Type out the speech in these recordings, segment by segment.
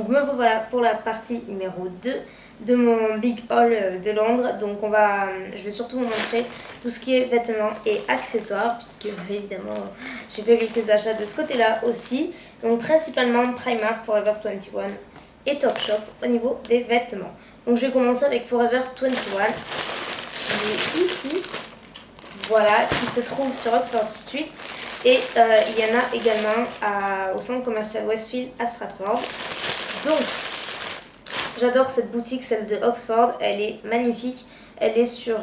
Donc me revoilà pour la partie numéro 2 de mon big haul de Londres. Donc je vais surtout vous montrer tout ce qui est vêtements et accessoires, puisque évidemment j'ai fait quelques achats de ce côté là aussi. Donc principalement Primark, Forever 21 et Topshop au niveau des vêtements. Donc je vais commencer avec Forever 21, qui est ici, voilà, qui se trouve sur Oxford Street. Et il y en a également au centre commercial Westfield à Stratford. Donc, j'adore cette boutique, celle de Oxford. Elle est magnifique. Elle est sur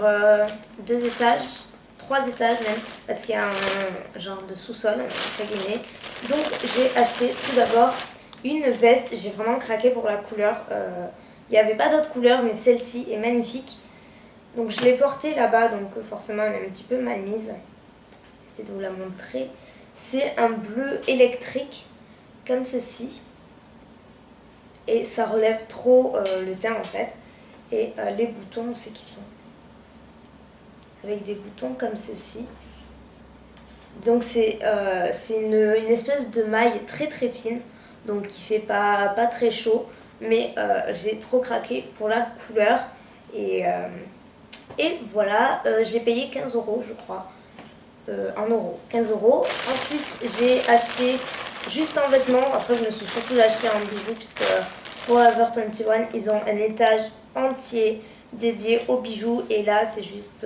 2 étages, 3 étages même, parce qu'il y a un genre de sous-sol, entre guillemets. Donc, j'ai acheté tout d'abord une veste. J'ai vraiment craqué pour la couleur. Il n'y avait pas d'autres couleurs, mais celle-ci est magnifique. Donc, je l'ai portée là-bas, donc forcément, elle est un petit peu mal mise. J'essaie de vous la montrer. C'est un bleu électrique, comme ceci. Et ça relève trop le teint en fait. Et les boutons, où c'est qu'ils sont? Avec des boutons comme ceci. Donc c'est une espèce de maille très très fine. Donc qui fait pas très chaud. Mais j'ai trop craqué pour la couleur. Et voilà, je l'ai payé 15 € je crois. En euros, 15 €. Ensuite, j'ai acheté juste en vêtements. Après, je me suis surtout acheté en bijoux, puisque Forever 21, ils ont un étage entier dédié aux bijoux. Et là, c'est juste...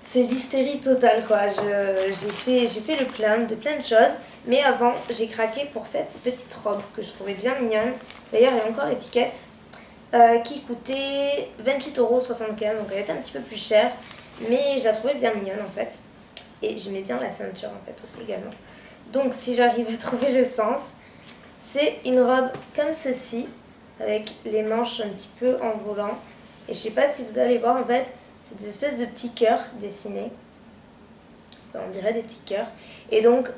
c'est l'hystérie totale, quoi. J'ai fait le plein de plein de choses. Mais avant, j'ai craqué pour cette petite robe que je trouvais bien mignonne. D'ailleurs, il y a encore l'étiquette. Qui coûtait 28,75 €. Donc, elle était un petit peu plus chère. Mais je la trouvais bien mignonne, en fait. Et j'aimais bien la ceinture en fait aussi également. Donc si j'arrive à trouver le sens, c'est une robe comme ceci, avec les manches un petit peu en volant. Et je sais pas si vous allez voir, en fait, c'est des espèces de petits cœurs dessinés. Enfin, on dirait des petits cœurs. Et donc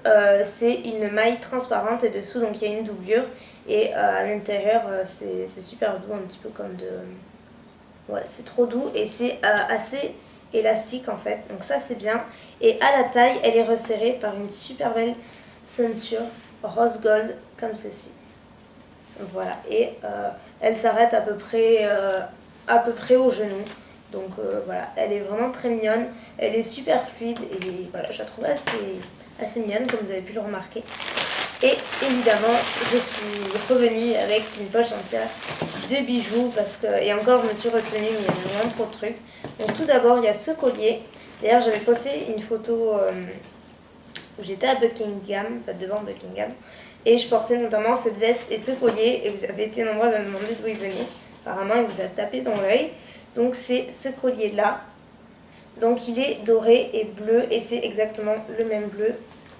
c'est une maille transparente et dessous, donc il y a une doublure. Et à l'intérieur, c'est super doux, un petit peu comme de... Ouais, c'est trop doux et c'est assez élastique en fait, donc ça c'est bien. Et à la taille, elle est resserrée par une super belle ceinture rose gold comme ceci. Voilà, et elle s'arrête à peu près au genou. Donc voilà, elle est vraiment très mignonne, elle est super fluide et voilà, je la trouve assez mignonne comme vous avez pu le remarquer. Et évidemment, je suis revenue avec une poche entière de bijoux et encore je me suis retenue, mais il y a vraiment trop de trucs. Donc tout d'abord, il y a ce collier. D'ailleurs, j'avais posté une photo où j'étais à Buckingham, enfin devant Buckingham, et je portais notamment cette veste et ce collier, et vous avez été nombreux à me demander d'où il venait. Apparemment, il vous a tapé dans l'œil. Donc c'est ce collier-là. Donc il est doré et bleu, et c'est exactement le même bleu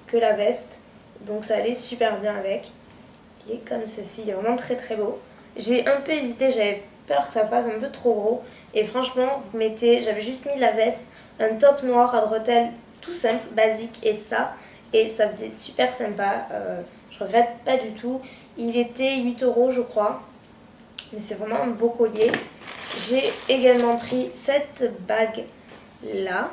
que la veste. Donc ça allait super bien avec. Il est comme ceci, il est vraiment très très beau. J'ai un peu hésité, j'avais peur que ça fasse un peu trop gros. Et franchement, j'avais juste mis la veste, un top noir à bretelles tout simple, basique et ça faisait super sympa. Je regrette pas du tout. Il était 8 € je crois. Mais c'est vraiment un beau collier. J'ai également pris cette bague là,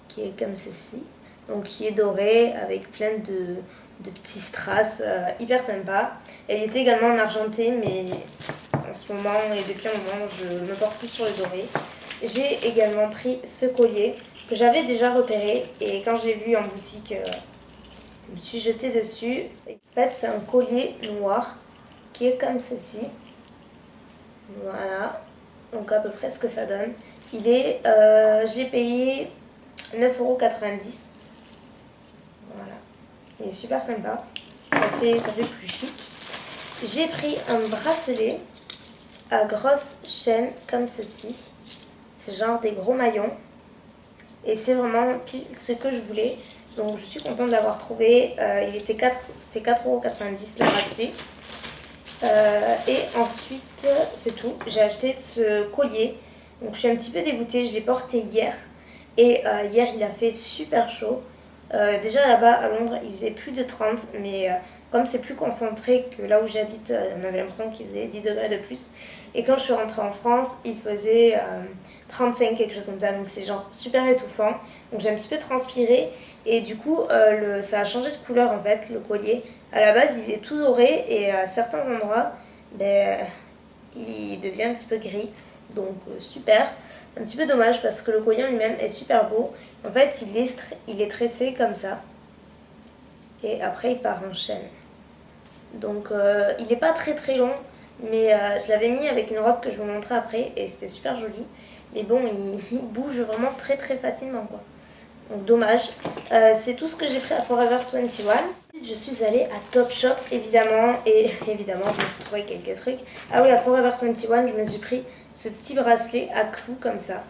qui est comme ceci. Donc qui est dorée avec plein de petits strass, hyper sympa. Elle était également en argenté, mais en ce moment et depuis un moment je me porte plus sur le doré. J'ai également pris ce collier que j'avais déjà repéré et quand j'ai vu en boutique, je me suis jetée dessus. En fait c'est un collier noir qui est comme ceci. Voilà, donc à peu près ce que ça donne. J'ai payé 9,90 €. Voilà, il est super sympa, ça fait plus chic. J'ai pris un bracelet à grosse chaîne comme ceci. C'est genre des gros maillons. Et c'est vraiment pile ce que je voulais. Donc je suis contente de l'avoir trouvé. C'était 4,90 € le bracelet. Et ensuite, c'est tout. J'ai acheté ce collier. Donc je suis un petit peu dégoûtée. Je l'ai porté hier. Et hier, il a fait super chaud. Déjà là-bas à Londres, il faisait plus de 30. Mais comme c'est plus concentré que là où j'habite, on avait l'impression qu'il faisait 10 degrés de plus. Et quand je suis rentrée en France, il faisait 35, quelque chose comme ça. Donc c'est genre super étouffant. Donc j'ai un petit peu transpiré. Et du coup, ça a changé de couleur en fait, le collier. À la base, il est tout doré et à certains endroits, ben, il devient un petit peu gris. Donc super. Un petit peu dommage parce que le collier en lui-même est super beau. En fait, il est tressé comme ça. Et après, il part en chaîne. Donc il n'est pas très très long. Mais je l'avais mis avec une robe que je vous montrerai après. Et c'était super joli. Mais bon, il bouge vraiment très très facilement quoi. Donc dommage. C'est tout ce que j'ai pris à Forever 21. Ensuite, je suis allée à Topshop évidemment. Et évidemment, je me suis trouvé quelques trucs. Ah oui, à Forever 21, je me suis pris ce petit bracelet à clous comme ça.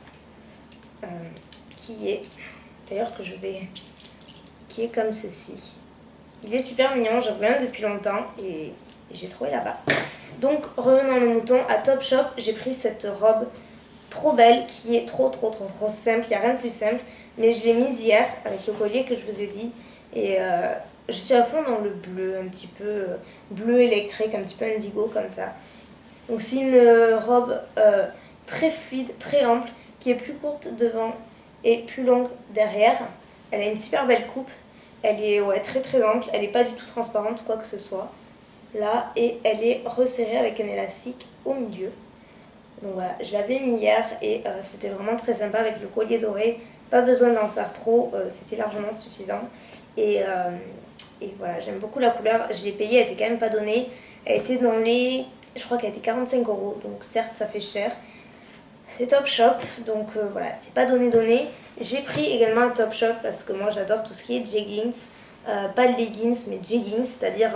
Qui est, d'ailleurs que je vais... Qui est comme ceci. Il est super mignon, j'en veux un depuis longtemps. Et j'ai trouvé là-bas. Donc revenons à nos moutons. À Topshop, j'ai pris cette robe trop belle qui est trop simple. Il n'y a rien de plus simple. Mais je l'ai mise hier avec le collier que je vous ai dit. Et je suis à fond dans le bleu, un petit peu bleu électrique, un petit peu indigo comme ça. Donc c'est une robe très fluide, très ample, qui est plus courte devant et plus longue derrière. Elle a une super belle coupe. Elle est très très ample. Elle n'est pas du tout transparente ou quoi que ce soit. Là, et elle est resserrée avec un élastique au milieu. Donc voilà, je l'avais mis hier et c'était vraiment très sympa avec le collier doré. Pas besoin d'en faire trop, c'était largement suffisant. Et voilà, j'aime beaucoup la couleur. Je l'ai payée, elle était quand même pas donnée. Elle était dans les... Je crois qu'elle était 45 €, donc certes ça fait cher. C'est Topshop, donc voilà, c'est pas donné. J'ai pris également un Topshop parce que moi j'adore tout ce qui est jeggings. Pas de leggings, mais jeggings, c'est-à-dire...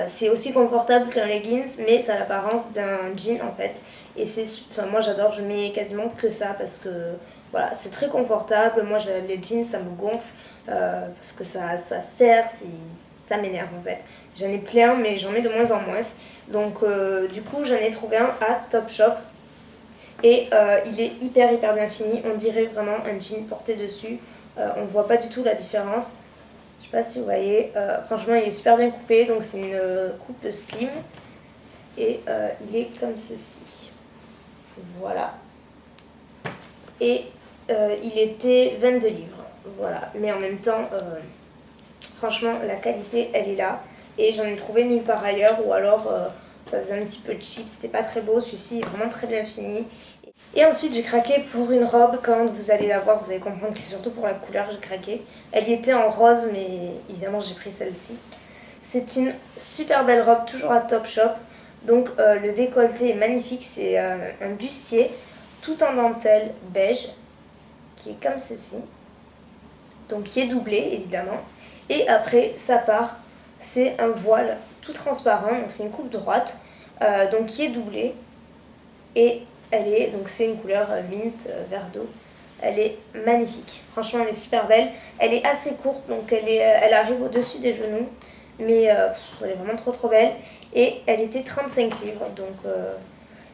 c'est aussi confortable qu'un leggings, mais ça a l'apparence d'un jean en fait. Et moi j'adore, je mets quasiment que ça parce que voilà, c'est très confortable. Moi les jeans ça me gonfle parce que ça serre, ça m'énerve en fait. J'en ai plein mais j'en mets de moins en moins. Donc du coup j'en ai trouvé un à Topshop et il est hyper bien fini. On dirait vraiment un jean porté dessus. On voit pas du tout la différence. Je sais pas si vous voyez, franchement il est super bien coupé, donc c'est une coupe slim et il est comme ceci. Voilà. Et il était 22 livres. Voilà. Mais en même temps, franchement la qualité elle est là et j'en ai trouvé nulle part ailleurs ou alors ça faisait un petit peu cheap, c'était pas très beau. Celui-ci est vraiment très bien fini. Et ensuite j'ai craqué pour une robe. Quand vous allez la voir vous allez comprendre que c'est surtout pour la couleur j'ai craqué. Elle y était en rose mais évidemment j'ai pris celle-ci. C'est une super belle robe toujours à Topshop. Donc le décolleté est magnifique, c'est un bustier tout en dentelle beige qui est comme ceci. Donc qui est doublé évidemment. Et après ça part, c'est un voile tout transparent, donc c'est une coupe droite, donc qui est doublé. Et donc c'est une couleur mint, vert d'eau. Elle est magnifique, franchement elle est super belle. Elle est assez courte, donc elle arrive au-dessus des genoux. Mais elle est vraiment trop belle. Et elle était 35 livres, donc,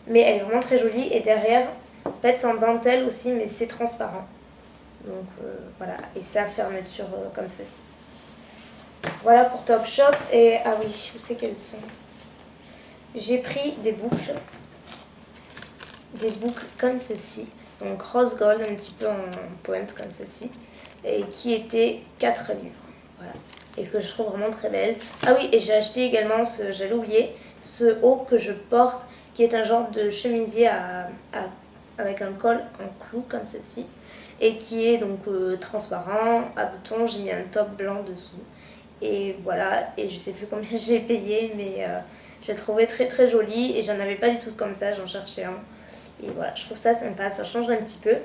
mais elle est vraiment très jolie. Et derrière, en fait c'est en dentelle aussi, mais c'est transparent. Donc voilà, et c'est à fermeture comme ceci. Voilà pour Topshop. Et ah oui, où c'est qu'elles sont? J'ai pris des boucles comme ceci, donc rose gold un petit peu en pointe comme ceci, et qui était 4 livres, voilà, et que je trouve vraiment très belle. Ah oui, et j'ai acheté également j'allais oublier, ce haut que je porte, qui est un genre de chemisier avec un col en clou comme ceci, et qui est donc transparent, à boutons. J'ai mis un top blanc dessous, et voilà, et je sais plus combien j'ai payé, mais j'ai trouvé très joli, et j'en avais pas du tout comme ça, j'en cherchais un. Et voilà, je trouve ça sympa, ça change un petit peu.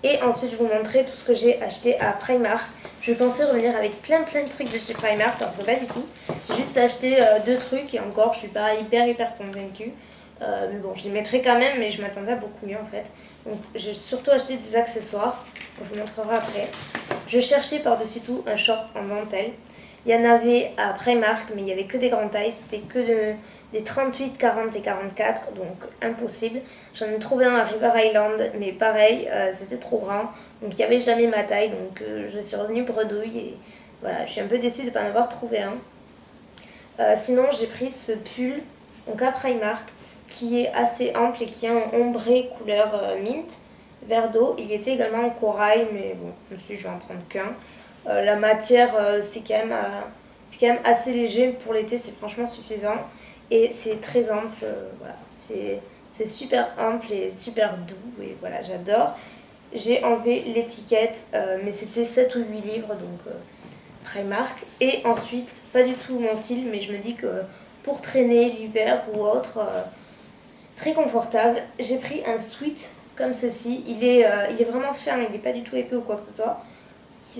Et ensuite, je vous montrer tout ce que j'ai acheté à Primark. Je pensais revenir avec plein de trucs de chez Primark, alors pas du tout. J'ai juste acheté 2 trucs et encore, je suis pas hyper convaincue. Mais bon, je les mettrai quand même, mais je m'attendais à beaucoup mieux en fait. Donc j'ai surtout acheté des accessoires, je vous montrerai après. Je cherchais par-dessus tout un short en dentelle. Il y en avait à Primark, mais il n'y avait que des grandes tailles, c'était que des 38, 40 et 44, donc impossible. J'en ai trouvé un à River Island, mais pareil, c'était trop grand, donc il n'y avait jamais ma taille, donc je suis revenue bredouille et voilà, je suis un peu déçue de ne pas en avoir trouvé un. Sinon, j'ai pris ce pull, donc à Primark, qui est assez ample et qui est en ombré couleur mint, verre d'eau. Il était également en corail, mais bon, je me suis dit je vais en prendre qu'un. La matière, c'est quand même assez léger pour l'été, c'est franchement suffisant. Et c'est très ample, voilà. C'est super ample et super doux, et voilà, j'adore. J'ai enlevé l'étiquette, mais c'était 7 ou 8 livres, donc Primark. Et ensuite, pas du tout mon style, mais je me dis que pour traîner l'hiver ou autre, très confortable. J'ai pris un sweat comme ceci. Il est vraiment ferme, il n'est pas du tout épais ou quoi que ce soit.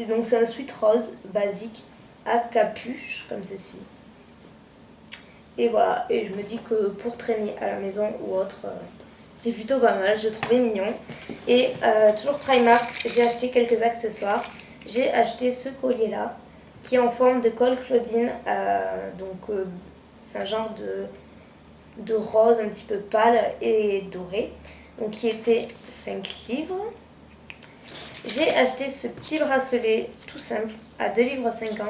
Donc c'est un sweat rose basique à capuche comme ceci. Et voilà, et je me dis que pour traîner à la maison ou autre, c'est plutôt pas mal, je le trouvais mignon. Et toujours Primark, j'ai acheté quelques accessoires. J'ai acheté ce collier là, qui est en forme de col Claudine. C'est un genre de rose un petit peu pâle et doré. Donc qui était 5 livres. J'ai acheté ce petit bracelet tout simple à 2 livres 50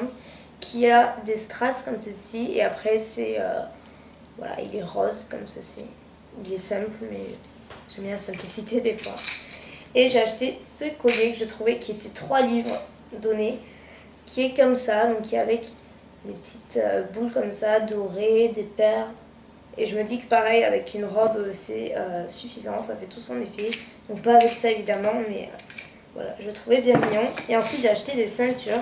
qui a des strass comme ceci. Et après c'est voilà, il est rose comme ceci. Il est simple mais j'aime bien la simplicité des fois. Et j'ai acheté ce collier que je trouvais qui était 3 livres donnés, qui est comme ça, donc qui est avec des petites boules comme ça, dorées, des perles. Et je me dis que pareil, avec une robe, c'est suffisant, ça fait tout son effet. Donc pas avec ça évidemment, mais voilà, je le trouvais bien mignon. Et ensuite j'ai acheté des ceintures.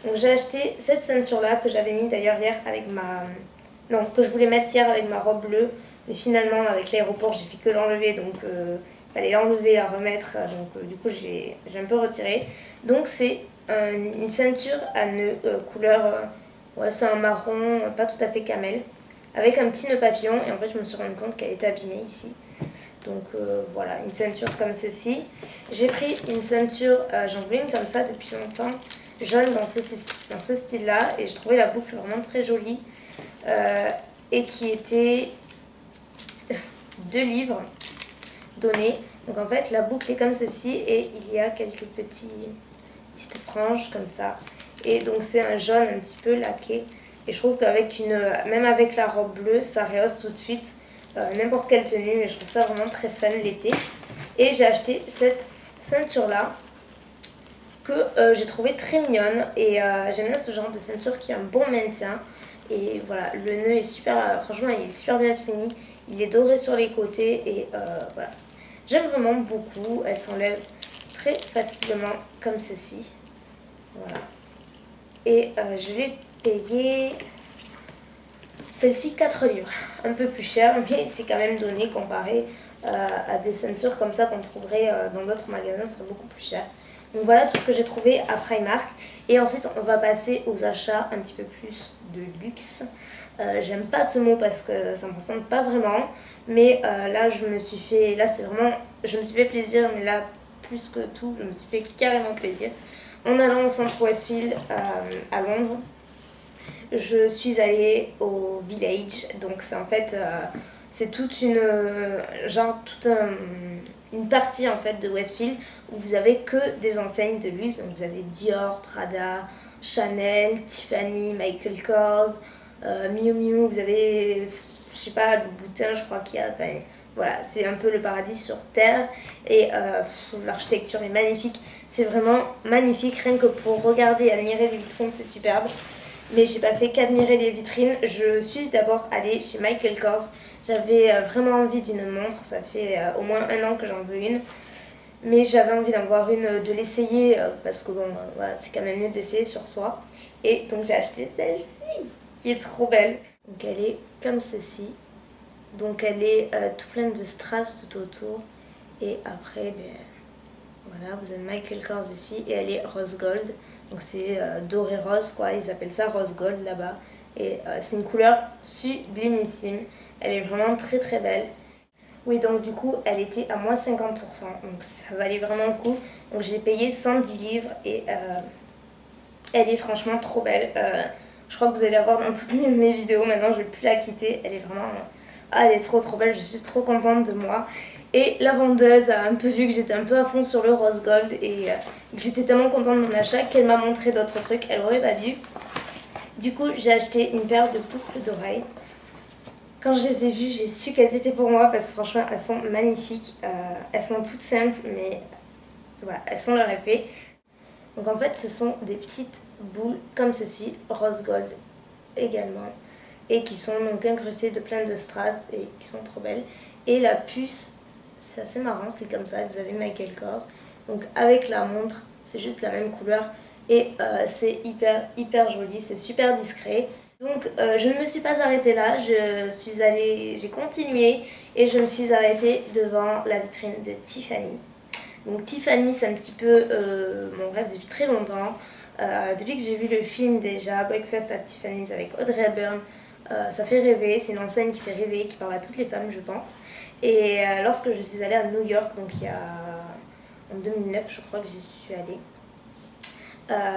Donc j'ai acheté cette ceinture-là, que j'avais mis d'ailleurs hier avec ma... Non, que je voulais mettre hier avec ma robe bleue. Mais finalement, avec l'aéroport, j'ai fait que l'enlever, donc fallait l'enlever, la remettre. Donc du coup, j'ai un peu retiré. Donc c'est une ceinture à nœud couleur... ouais, c'est un marron, pas tout à fait camel, avec un petit nœud papillon. Et en fait je me suis rendu compte qu'elle était abîmée ici, donc voilà, une ceinture comme ceci. J'ai pris une ceinture, j'en voulais une comme ça depuis longtemps, jaune dans ce style là, et je trouvais la boucle vraiment très jolie, et qui était 2 livres donnés. Donc en fait la boucle est comme ceci et il y a quelques petites franges comme ça, et donc c'est un jaune un petit peu laqué. Et je trouve qu'avec même avec la robe bleue, ça rehausse tout de suite n'importe quelle tenue. Et je trouve ça vraiment très fun l'été. Et j'ai acheté cette ceinture-là que j'ai trouvé très mignonne. Et j'aime bien ce genre de ceinture qui a un bon maintien. Et voilà, le nœud est super, franchement, il est super bien fini. Il est doré sur les côtés. Et voilà, j'aime vraiment beaucoup. Elle s'enlève très facilement comme ceci. Voilà. Et je l'ai payé celle-ci 4 livres, un peu plus cher, mais c'est quand même donné comparé à des ceintures comme ça qu'on trouverait dans d'autres magasins, ce serait beaucoup plus cher. Donc voilà tout ce que j'ai trouvé à Primark. Et ensuite on va passer aux achats un petit peu plus de luxe. J'aime pas ce mot parce que ça me ressemble pas vraiment, mais là je me suis fait plaisir, mais là plus que tout je me suis fait carrément plaisir en allant au centre Westfield à Londres. Je suis allée au Village, donc c'est en fait c'est toute une une partie en fait de Westfield où vous avez que des enseignes de luxe. Donc vous avez Dior, Prada, Chanel, Tiffany, Michael Kors, Miu Miu, vous avez je sais pas, le Louboutin, je crois qu'il y a, enfin, voilà, c'est un peu le paradis sur terre. Et l'architecture est magnifique, c'est vraiment magnifique, rien que pour regarder et admirer les vitrines, c'est superbe. Mais j'ai pas fait qu'admirer les vitrines, je suis d'abord allée chez Michael Kors. J'avais vraiment envie d'une montre, ça fait au moins 1 an que j'en veux une. Mais j'avais envie d'en voir une, de l'essayer, parce que bon, voilà, c'est quand même mieux d'essayer sur soi. Et donc j'ai acheté celle-ci, qui est trop belle. Donc elle est comme ceci. Donc elle est tout pleine de strass tout autour. Et après, voilà, vous avez Michael Kors ici, et elle est rose gold. Donc c'est doré rose quoi, ils appellent ça rose gold là-bas. Et c'est une couleur sublimissime. Elle est vraiment très très belle. Oui, donc du coup elle était à moins 50%, donc ça valait vraiment le coup. Donc j'ai payé 110 livres et elle est franchement trop belle. Je crois que vous allez la voir dans toutes mes vidéos, maintenant je ne vais plus la quitter. Elle est vraiment... elle est trop trop belle, je suis trop contente de moi. Et la vendeuse a un peu vu que j'étais un peu à fond sur le rose gold et que j'étais tellement contente de mon achat qu'elle m'a montré d'autres trucs, elle aurait pas dû. Du coup j'ai acheté une paire de boucles d'oreilles. Quand je les ai vues, j'ai su qu'elles étaient pour moi parce que franchement elles sont magnifiques. Elles sont toutes simples mais voilà, elles font leur effet. Donc en fait ce sont des petites boules comme ceci, rose gold également, et qui sont donc incrustées de plein de strass et qui sont trop belles. Et la puce, c'est assez marrant, c'est comme ça, vous avez Michael Kors. Donc avec la montre, c'est juste la même couleur et c'est hyper joli, c'est super discret. Donc je ne me suis pas arrêtée là, j'ai continué et je me suis arrêtée devant la vitrine de Tiffany. Donc Tiffany, c'est un petit peu mon rêve depuis très longtemps. Depuis que j'ai vu le film déjà, Breakfast at Tiffany's avec Audrey Hepburn, ça fait rêver, c'est une enseigne qui fait rêver, qui parle à toutes les femmes je pense. Et lorsque je suis allée à New York, donc il y a en 2009 je crois que j'y suis allée.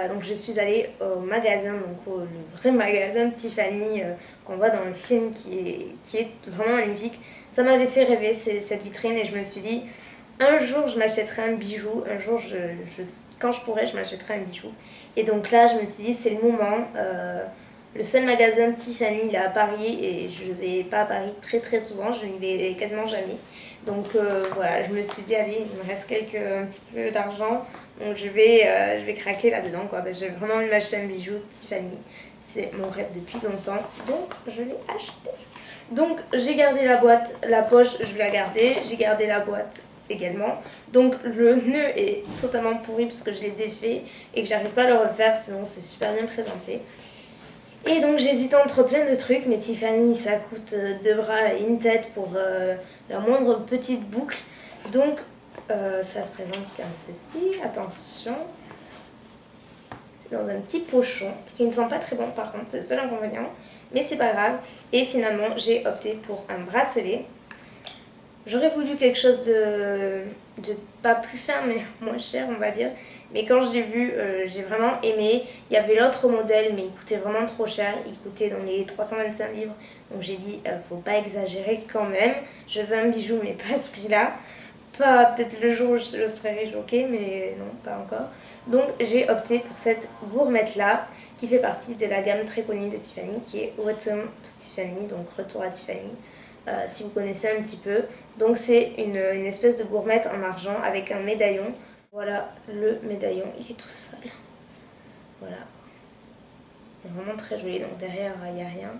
Donc je suis allée au magasin, le vrai magasin Tiffany qu'on voit dans le film qui est vraiment magnifique. Ça m'avait fait rêver cette vitrine et je me suis dit un jour je m'achèterai un bijou, un jour quand je pourrai je m'achèterai un bijou. Et donc là je me suis dit c'est le moment. Le seul magasin Tiffany il est à Paris et je vais pas à Paris très souvent, je n'y vais quasiment jamais. Donc voilà, je me suis dit allez, il me reste un petit peu d'argent, donc je vais craquer là-dedans quoi. J'ai vraiment envie de m'acheter un bijou Tiffany, c'est mon rêve depuis longtemps, donc je l'ai acheté. Donc j'ai gardé la boîte, la poche je vais la garder, j'ai gardé la boîte également. Donc le nœud est totalement pourri parce que je l'ai défait et que j'arrive pas à le refaire, sinon c'est super bien présenté. Et donc j'hésitais entre plein de trucs, mais Tiffany ça coûte 2 bras et une tête pour la moindre petite boucle. Donc ça se présente comme ceci, attention. C'est dans un petit pochon qui ne sent pas très bon par contre, c'est le seul inconvénient, mais c'est pas grave. Et finalement j'ai opté pour un bracelet. J'aurais voulu quelque chose de pas plus fin mais moins cher on va dire. Mais quand je l'ai vu, j'ai vraiment aimé. Il y avait l'autre modèle mais il coûtait vraiment trop cher. Il coûtait dans les 325 livres. Donc j'ai dit, faut pas exagérer quand même. Je veux un bijou mais pas à ce prix-là. Pas peut-être le jour où je serais choquée mais non, pas encore. Donc j'ai opté pour cette gourmette-là qui fait partie de la gamme très connue de Tiffany qui est Return to Tiffany, donc retour à Tiffany. Si vous connaissez un petit peu. Donc c'est une espèce de gourmette en argent avec un médaillon. Voilà le médaillon, il est tout seul. Voilà. Vraiment très joli, donc derrière il n'y a rien.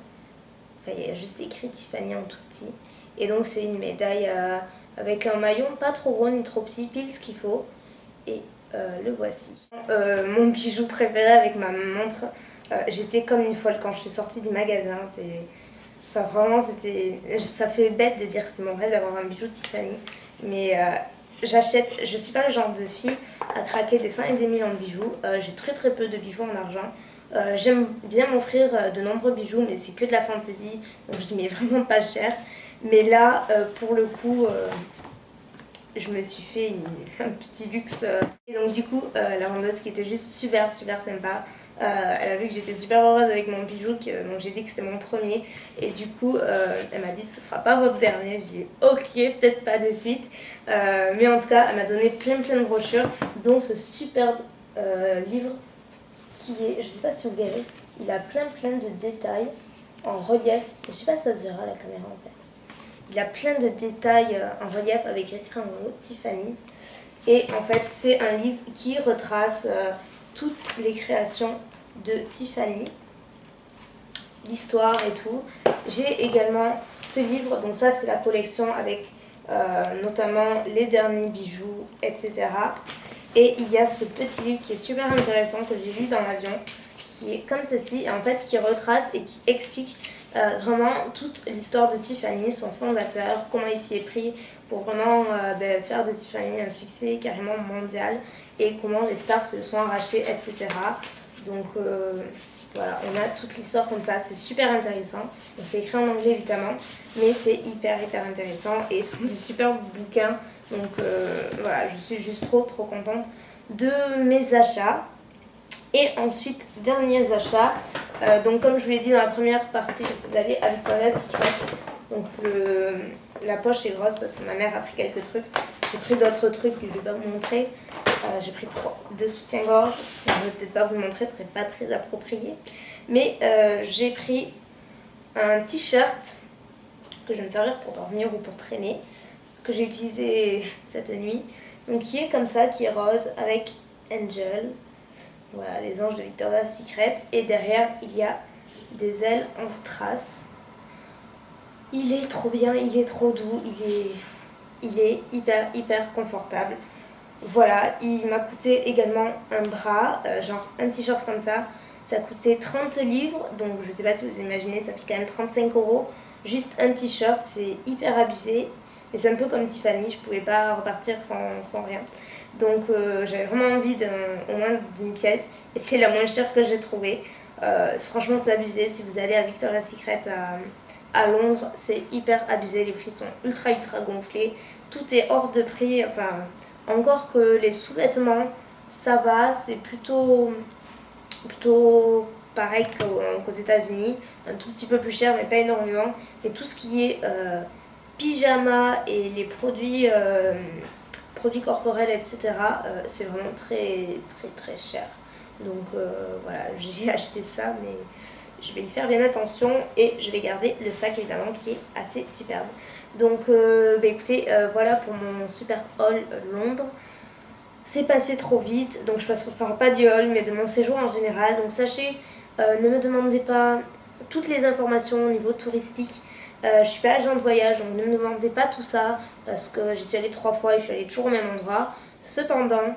Enfin il y a juste écrit Tiffany en tout petit. Et donc c'est une médaille avec un maillon pas trop gros ni trop petit, pile ce qu'il faut. Et le voici. Mon bijou préféré avec ma montre. J'étais comme une folle quand je suis sortie du magasin. Enfin, vraiment, ça fait bête de dire que c'était mon rêve d'avoir un bijou Tiffany. Mais j'achète, je suis pas le genre de fille à craquer des 100 et des millions de bijoux. J'ai très peu de bijoux en argent. J'aime bien m'offrir de nombreux bijoux, mais c'est que de la fantaisie. Donc je les mets vraiment pas cher. Mais là, pour le coup, je me suis fait un petit luxe. Et donc du coup, la vendeuse qui était juste super sympa. Elle a vu que j'étais super heureuse avec mon bijou, donc j'ai dit que c'était mon premier. Et du coup, elle m'a dit ce sera pas votre dernier. J'ai dit ok, peut-être pas de suite. Mais en tout cas, elle m'a donné plein de brochures, dont ce superbe livre qui est, je sais pas si vous verrez, il a plein de détails en relief. Je sais pas si ça se verra à la caméra en fait. Il a plein de détails en relief avec écrit en haut Tiffany's. Et en fait, c'est un livre qui retrace toutes les créations de Tiffany, l'histoire et tout. J'ai également ce livre, donc ça c'est la collection avec notamment les derniers bijoux, etc. Et il y a ce petit livre qui est super intéressant que j'ai lu dans l'avion, qui est comme ceci, et en fait qui retrace et qui explique vraiment toute l'histoire de Tiffany, son fondateur, comment il s'y est pris pour vraiment faire de Tiffany un succès carrément mondial et comment les stars se sont arrachées, etc. Donc voilà, on a toute l'histoire comme ça, c'est super intéressant. Donc c'est écrit en anglais évidemment, mais c'est hyper intéressant et ce sont des super bouquins. Donc voilà, je suis juste trop contente de mes achats. Et ensuite, derniers achats. Donc comme je vous l'ai dit dans la première partie, je suis allée à Victoria's Secret. Donc la poche est grosse parce que ma mère a pris quelques trucs. J'ai pris d'autres trucs que je ne vais pas vous montrer. J'ai pris 2 soutiens-gorge. Je ne vais peut-être pas vous le montrer, ce serait pas très approprié. Mais j'ai pris un t-shirt que je vais me servir pour dormir ou pour traîner, que j'ai utilisé cette nuit. Donc qui est comme ça, qui est rose avec Angel. Voilà, les anges de Victoria's Secret. Et derrière, il y a des ailes en strass. Il est trop bien, il est trop doux, il est hyper confortable. Voilà, il m'a coûté également un bras, genre un t-shirt comme ça. Ça coûtait 30 livres, donc je sais pas si vous imaginez, ça fait quand même 35 euros. Juste un t-shirt, c'est hyper abusé. Mais c'est un peu comme Tiffany, je pouvais pas repartir sans rien. Donc j'avais vraiment envie au moins d'une pièce. Et c'est la moins chère que j'ai trouvée. Franchement, c'est abusé. Si vous allez à Victoria's Secret à Londres, c'est hyper abusé. Les prix sont ultra gonflés. Tout est hors de prix. Enfin, encore que les sous-vêtements, ça va. C'est plutôt pareil qu'aux États-Unis. Un tout petit peu plus cher, mais pas énormément. Et tout ce qui est pyjama et les produits corporels, etc., c'est vraiment très cher. Donc voilà, j'ai acheté ça, mais je vais y faire bien attention et je vais garder le sac évidemment qui est assez superbe. Donc écoutez, voilà pour mon super haul Londres. C'est passé trop vite, donc je parle pas du haul mais de mon séjour en général. Donc sachez, ne me demandez pas toutes les informations au niveau touristique. Je suis pas agent de voyage, donc ne me demandez pas tout ça parce que j'y suis allée 3 fois et je suis allée toujours au même endroit. Cependant,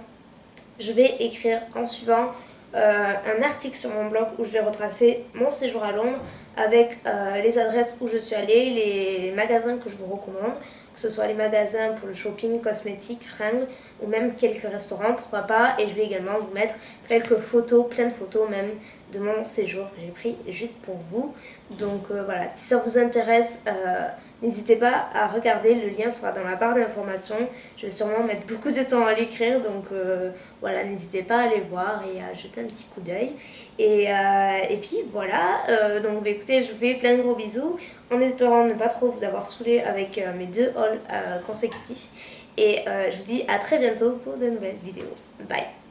je vais écrire en suivant un article sur mon blog où je vais retracer mon séjour à Londres avec les adresses où je suis allée, les magasins que je vous recommande, que ce soit les magasins pour le shopping, cosmétiques, fringues ou même quelques restaurants, pourquoi pas. Et je vais également vous mettre quelques photos, plein de photos même de mon séjour que j'ai pris juste pour vous. Donc voilà, si ça vous intéresse, n'hésitez pas à regarder, le lien sera dans la barre d'informations. Je vais sûrement mettre beaucoup de temps à l'écrire, donc voilà, n'hésitez pas à aller voir et à jeter un petit coup d'œil. Et puis voilà, donc écoutez, je vous fais plein de gros bisous, en espérant ne pas trop vous avoir saoulé avec mes 2 hauls consécutifs. Et je vous dis à très bientôt pour de nouvelles vidéos. Bye!